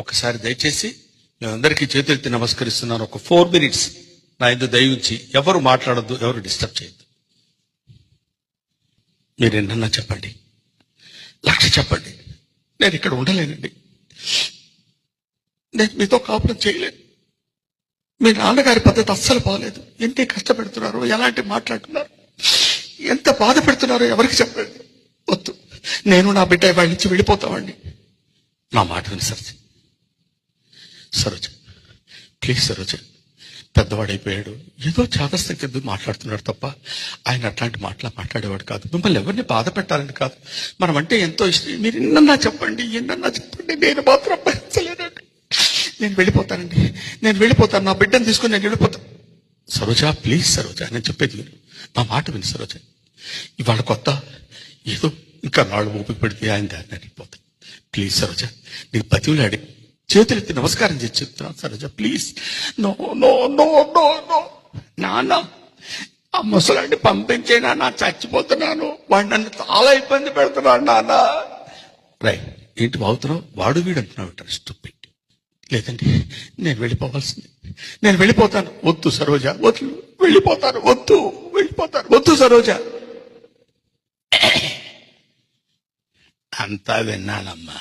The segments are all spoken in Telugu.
ఒకసారి దయచేసి మేమందరికీ చేతులెత్తి నమస్కరిస్తున్నాను. ఒక 4 minutes నా ఇందు దయవుంచి ఎవరు మాట్లాడద్దు, ఎవరు డిస్టర్బ్ చేయొద్దు. మీరు ఎన్నన్నా చెప్పండి, 1,00,000 చెప్పండి, నేను ఇక్కడ ఉండలేనండి. నేను మీతో కాపురం చేయలేను. మీ నాన్నగారి పద్ధతి అస్సలు బాగలేదు. ఎన్ని కష్టపెడుతున్నారు, ఎలాంటి మాట్లాడుతున్నారు, ఎంత బాధ పెడుతున్నారో ఎవరికి చెప్పండి. వద్దు, నేను నా బిడ్డ వాళ్ళ నుంచి వెళ్ళిపోతామండి. నా మాట విని సరోజ, ప్లీజ్ సరోజ, పెద్దవాడైపోయాడు, ఏదో చాదస్తం కింద మాట్లాడుతున్నాడు తప్ప ఆయన అట్లాంటి మాట్లాడేవాడు కాదు. మిమ్మల్ని ఎవరిని బాధ పెట్టాలని కాదు, మనం అంటే ఎంతో ఇష్టం. మీరు ఎన్నన్నా చెప్పండి, నేను మాత్రం భరించలేనండి. నేను వెళ్ళిపోతాను, నా బిడ్డను తీసుకుని నేను వెళ్ళిపోతాను. సరోజ, ప్లీజ్ సరోజ, నేను చెప్పేది విను, నా మాట విని సరోజ. ఇవాళ కొత్త, ఏదో ఇంకా నాళ్ళు ఓపిక పెడితే ఆయన దాన్ని వెళ్ళిపోతాను. ప్లీజ్ సరోజ, నీకు బతివులాడి చేతులెత్తి నమస్కారం చేసి చెప్తున్నాను Saroja, please. No no no no no నాన్న, ఆ ముసలాన్ని పంపించే నాన్న, చచ్చిపోతున్నాను, వాడు నన్ను చాలా ఇబ్బంది పెడుతున్నాడు నాన్న. రైట్, ఏంటి బాగుతున్నావు, వాడు వీడు అంటున్నావు ఇంట్రెస్ట్ పెట్టి. లేదండి, నేను వెళ్ళిపోతాను. వద్దు సరోజ, వద్దు, వెళ్ళిపోతాను, వద్దు సరోజ. అంతా విన్నానమ్మా,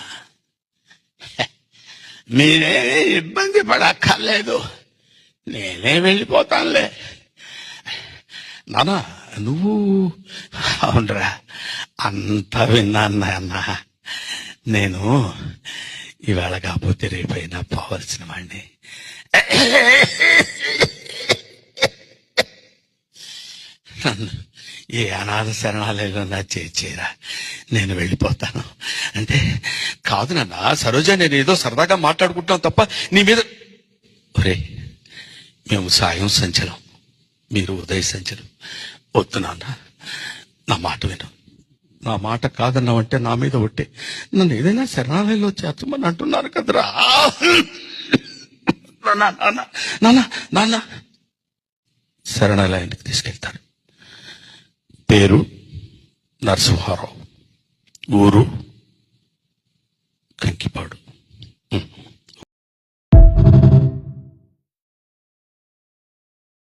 మీరేమీ ఇబ్బంది పడక్కర్లేదు, నేనే వెళ్ళిపోతానులే. నాన్న నువ్వు, అవునరా, అంతా విన్నాను నాన్న. నేను ఇవాళ కాకపోతే రేపైనా పోవలసిన వాడిని. నన్ను ఏ అనాథ శరణాలయంలో నా చేరా, నేను వెళ్ళిపోతాను అంటే కాదు నాన్న. సరోజ, నేను ఏదో సరదాగా మాట్లాడుకుంటాం తప్ప నీ మీద. ఒరే, మేము సాయం సంచలం, మీరు ఉదయ సంచలం. వద్దు నాన్న, నా మాట విను. నా మాట కాదన్నావంటే నా మీద ఒట్టే. నన్ను ఏదైనా శరణాలయంలో చేర్చమని అంటున్నారు కదరా. నాన్న, శరణాలయానికి తీసుకెళ్తాను. పేరు నరసింహారావు, ఊరు